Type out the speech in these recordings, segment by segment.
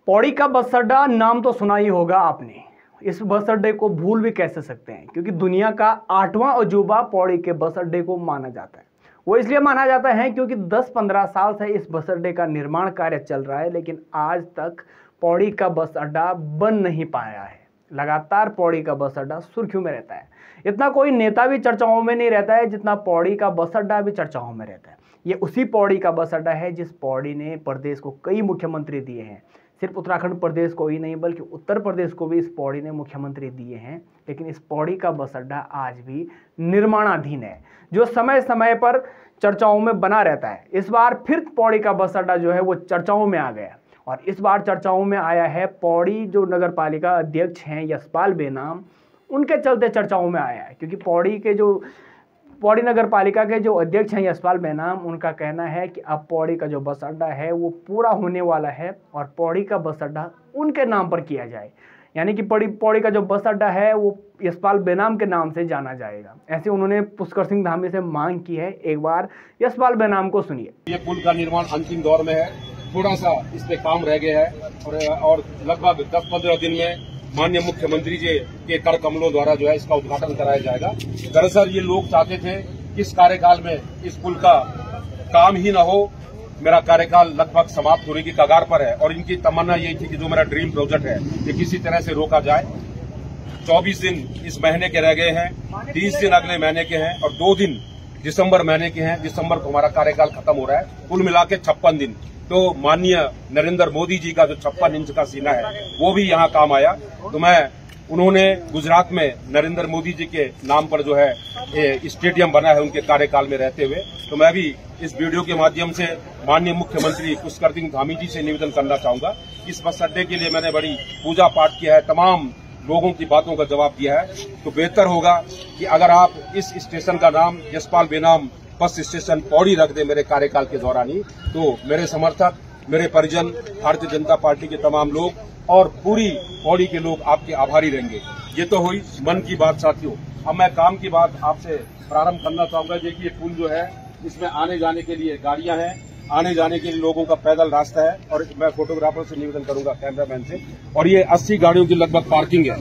पौड़ी का बस अड्डा नाम तो सुना ही होगा आपने। इस बस अड्डे को भूल भी कैसे सकते हैं, क्योंकि दुनिया का 8वां अजूबा पौड़ी के बस अड्डे को माना जाता है। वो इसलिए माना जाता है क्योंकि 10-15 साल से इस बस अड्डे का निर्माण कार्य चल रहा है, लेकिन आज तक पौड़ी का बस अड्डा बन नहीं पाया है। लगातार पौड़ी का बस अड्डा सुर्खियों में रहता है। इतना कोई नेता भी चर्चाओं में नहीं रहता है जितना पौड़ी का बस अड्डा भी चर्चाओं में रहता है। ये उसी पौड़ी का बस अड्डा है जिस पौड़ी ने प्रदेश को कई मुख्यमंत्री दिए हैं। सिर्फ उत्तराखंड प्रदेश को ही नहीं बल्कि उत्तर प्रदेश को भी इस पौड़ी ने मुख्यमंत्री दिए हैं। लेकिन इस पौड़ी का बस अड्डा आज भी निर्माणाधीन है, जो समय समय पर चर्चाओं में बना रहता है। इस बार फिर पौड़ी का बस अड्डा जो है वो चर्चाओं में आ गया, और इस बार चर्चाओं में आया है पौड़ी जो नगर पालिका अध्यक्ष हैं यशपाल बेनाम, उनके चलते चर्चाओं में आया है। क्योंकि पौड़ी नगर पालिका के जो अध्यक्ष हैं यशपाल बेनाम, उनका कहना है कि अब पौड़ी का जो बस अड्डा है वो पूरा होने वाला है और पौड़ी का बस अड्डा उनके नाम पर किया जाए। यानी कि पौड़ी का जो बस अड्डा है वो यशपाल बेनाम के नाम से जाना जाएगा। ऐसे उन्होंने पुष्कर सिंह धामी से मांग की है। एक बार यशपाल बेनाम को सुनिए। ये पुल का निर्माण अंतिम दौर में है, थोड़ा सा इस पे काम रह गया है और लगभग 10-15 दिन में माननीय मुख्यमंत्री जी के कर कमलों द्वारा जो है इसका उद्घाटन कराया जाएगा। दरअसल ये लोग चाहते थे कि इस कार्यकाल में इस पुल का काम ही न हो। मेरा कार्यकाल लगभग समाप्त होने की कगार पर है और इनकी तमन्ना यही थी कि जो मेरा ड्रीम प्रोजेक्ट है ये किसी तरह से रोका जाए। 24 दिन इस महीने के रह गए हैं, 30 दिन अगले महीने के हैं और 2 दिन दिसंबर महीने के हैं। दिसंबर को हमारा कार्यकाल खत्म हो रहा है। कुल मिला के 56 दिन। तो माननीय नरेंद्र मोदी जी का जो 56 इंच का सीना है वो भी यहाँ काम आया। तो उन्होंने गुजरात में नरेंद्र मोदी जी के नाम पर जो है स्टेडियम बना है उनके कार्यकाल में रहते हुए। तो मैं भी इस वीडियो के माध्यम से माननीय मुख्यमंत्री पुष्कर सिंह धामी जी से निवेदन करना चाहूंगा। इस बस अड्डे के लिए मैंने बड़ी पूजा पाठ किया है, तमाम लोगों की बातों का जवाब दिया है। तो बेहतर होगा कि अगर आप इस स्टेशन का नाम यशपाल बेनाम बस स्टेशन पौड़ी रख दे मेरे कार्यकाल के दौरान ही, तो मेरे समर्थक, मेरे परिजन, भारतीय जनता पार्टी के तमाम लोग और पूरी पौड़ी के लोग आपके आभारी रहेंगे। ये तो हुई मन की बात साथियों। अब मैं काम की बात आपसे प्रारंभ करना चाहूंगा। देखिए पुल जो है इसमें आने जाने के लिए गाड़ियां हैं, आने जाने के लिए लोगों का पैदल रास्ता है और मैं फोटोग्राफर से निवेदन करूंगा, कैमरामैन से, और ये 80 गाड़ियों की लगभग पार्किंग है।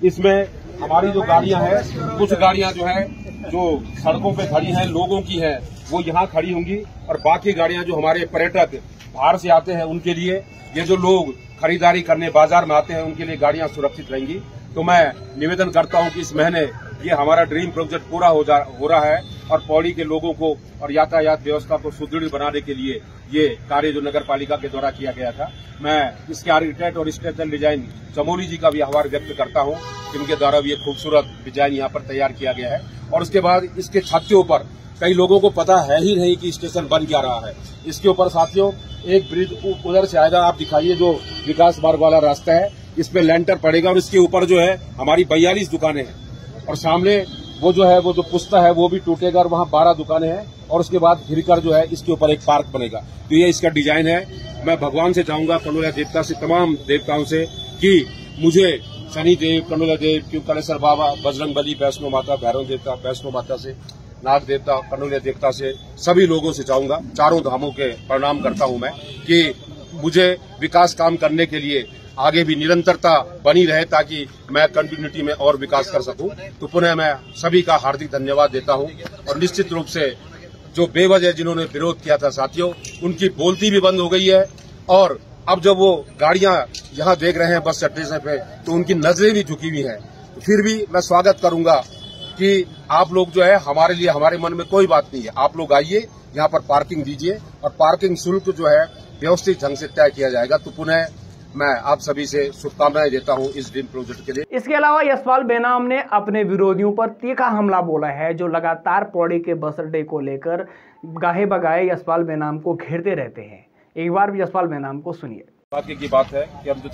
इसमें हमारी जो गाड़ियां हैं, कुछ गाड़ियां जो है जो सड़कों पे खड़ी हैं लोगों की है वो यहाँ खड़ी होंगी और बाकी गाड़ियां जो हमारे पर्यटक बाहर से आते हैं उनके लिए, ये जो लोग खरीदारी करने बाजार में आते हैं उनके लिए गाड़ियां सुरक्षित रहेंगी। तो मैं निवेदन करता हूं कि इस महीने ये हमारा ड्रीम प्रोजेक्ट पूरा हो रहा है और पौड़ी के लोगों को और यातायात व्यवस्था को सुदृढ़ बनाने के लिए ये कार्य जो नगर पालिका के द्वारा किया गया था, मैं इसके आर्किटेक्ट और स्ट्रक्चरल डिजाइन चमोली जी का भी आभार व्यक्त करता हूं कि उनके द्वारा भी एक खूबसूरत डिजाइन यहाँ पर तैयार किया गया है। और उसके बाद इसके छातियों पर कई लोगों को पता है ही नहीं कि स्टेशन बन क्या रहा है। इसके ऊपर साथियों एक ब्रिज उधर से आएगा, आप दिखाइए, जो विकास मार्ग वाला रास्ता है, इस पे लैंटर पड़ेगा और इसके ऊपर जो है हमारी 42 दुकानें हैं और सामने वो जो है वो जो पुस्ता है वो भी टूटेगा और वहाँ 12 दुकानें हैं और उसके बाद घिरकर जो है इसके ऊपर एक पार्क बनेगा। तो ये इसका डिजाइन है। मैं भगवान से चाहूंगा, कनोलिया देवता से, तमाम देवताओं से, कि मुझे शनि देव, कनोलिया देव, क्यों कलेश्वर बाबा, बजरंग बली, वैष्णो माता, भैरव देवता, वैष्णो माता से, नाग देवता, कनोलिया देवता से, सभी लोगों से चाहूंगा, चारों धामों के प्रणाम करता हूं मैं, कि मुझे विकास काम करने के लिए आगे भी निरंतरता बनी रहे ताकि मैं कंटिन्यूटी में और विकास कर सकूं। तो पुनः मैं सभी का हार्दिक धन्यवाद देता हूं और निश्चित रूप से जो बेवजह जिन्होंने विरोध किया था साथियों, उनकी बोलती भी बंद हो गई है और अब जब वो गाड़ियां यहाँ देख रहे हैं बस स्टेशन पे तो उनकी नजरें भी झुकी हुई हैं। तो फिर भी मैं स्वागत करूंगा कि आप लोग जो है हमारे लिए, हमारे मन में कोई बात नहीं है, आप लोग आइए, यहाँ पर पार्किंग दीजिए और पार्किंग शुल्क जो है व्यवस्थित ढंग से तय किया जाएगा। तो पुनः मैं आप सभी से शुभकामनाएं देता हूं इस ड्रीम प्रोजेक्ट के लिए। इसके अलावा यशपाल बेनाम ने अपने विरोधियों पर तीखा हमला बोला है, जो लगातार पौड़ी के बस अड्डे को लेकर गाहे बगाए यशपाल बेनाम को घेरते रहते हैं। एक बार भी यशपाल बेनाम को सुनिए। बाकी की बात है कि अब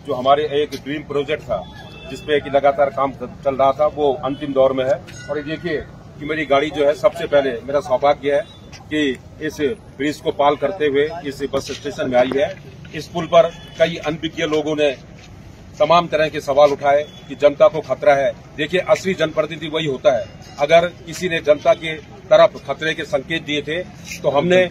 जो हमारे एक ड्रीम प्रोजेक्ट था जिसपे कि लगातार काम चल रहा था वो अंतिम दौर में है। और ये देखिए कि मेरी गाड़ी जो है, सबसे पहले मेरा सौभाग्य है कि इस ब्रिज को पाल करते हुए इस बस स्टेशन में आई है। इस पुल पर कई अनभिज्ञ लोगों ने तमाम तरह के सवाल उठाए कि जनता को खतरा है। देखिए, असली जनप्रतिनिधि वही होता है। अगर किसी ने जनता की तरफ खतरे के संकेत दिए थे तो हमने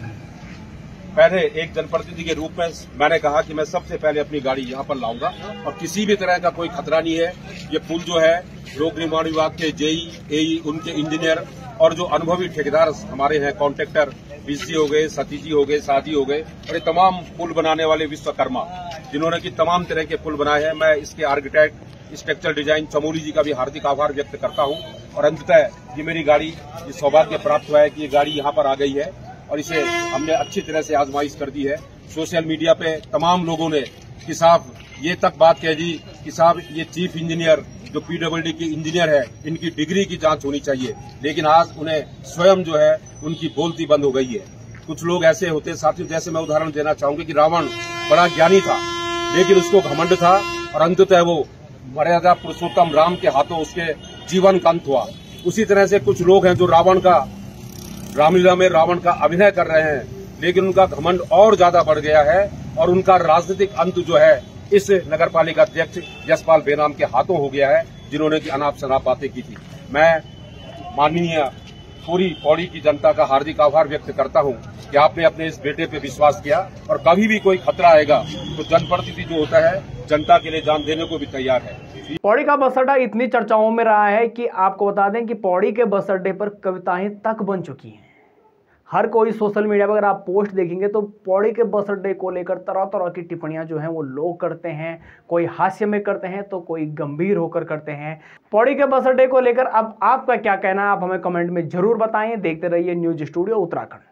पहले एक जनप्रतिनिधि के रूप में मैंने कहा कि मैं सबसे पहले अपनी गाड़ी यहाँ पर लाऊंगा और किसी भी तरह का कोई खतरा नहीं है। ये पुल जो है लोक निर्माण विभाग के जेई, एई, उनके इंजीनियर और जो अनुभवी ठेकेदार हमारे हैं, कॉन्ट्रैक्टर बीसी हो गए, सतीजी हो गए, साजी हो गए और ये तमाम पुल बनाने वाले विश्वकर्मा जिन्होंने की तमाम तरह के पुल बनाए हैं। मैं इसके आर्किटेक्ट, स्ट्रक्चर डिजाइन चमोली जी का भी हार्दिक आभार व्यक्त करता हूँ। और अंततः ये मेरी गाड़ी, ये सौभाग्य प्राप्त हुआ है कि ये गाड़ी यहाँ पर आ गई है और इसे हमने अच्छी तरह से आजमाइश कर दी है। सोशल मीडिया पे तमाम लोगों ने कि साहब ये तक बात कह दी कि साहब ये चीफ इंजीनियर जो पीडब्ल्यूडी के इंजीनियर है, इनकी डिग्री की जांच होनी चाहिए, लेकिन आज उन्हें स्वयं जो है उनकी बोलती बंद हो गई है। कुछ लोग ऐसे होते साथियों, जैसे मैं उदाहरण देना चाहूंगी कि रावण बड़ा ज्ञानी था लेकिन उसको घमंड था और अंततः वो मर्यादा पुरुषोत्तम राम के हाथों उसके जीवन का अंत हुआ। उसी तरह से कुछ लोग हैं जो रामलीला में रावण का अभिनय कर रहे हैं, लेकिन उनका घमंड और ज्यादा बढ़ गया है और उनका राजनीतिक अंत जो है इस नगरपालिका अध्यक्ष यशपाल बेनाम के हाथों हो गया है, जिन्होंने की अनाप शनाप बातें की थी। मैं माननीय पूरी पौड़ी की जनता का हार्दिक आभार व्यक्त करता हूं कि आपने अपने इस बेटे पे विश्वास किया और कभी भी कोई खतरा आएगा तो जनप्रतिनिधि जो होता है जनता के लिए जान देने को भी तैयार है। पौड़ी का बस अड्डा इतनी चर्चाओं में रहा है कि आपको बता दें कि पौड़ी के बस अड्डे पर कविताएं तक बन चुकी हैं। हर कोई सोशल मीडिया पर अगर आप पोस्ट देखेंगे तो पौड़ी के बस अड्डे को लेकर तरह तरह की टिप्पणियां जो हैं वो लोग करते हैं। कोई हास्य में करते हैं तो कोई गंभीर होकर करते हैं। पौड़ी के बस अड्डे को लेकर अब आपका क्या कहना है, आप हमें कमेंट में जरूर बताएं। देखते रहिए न्यूज स्टूडियो उत्तराखंड।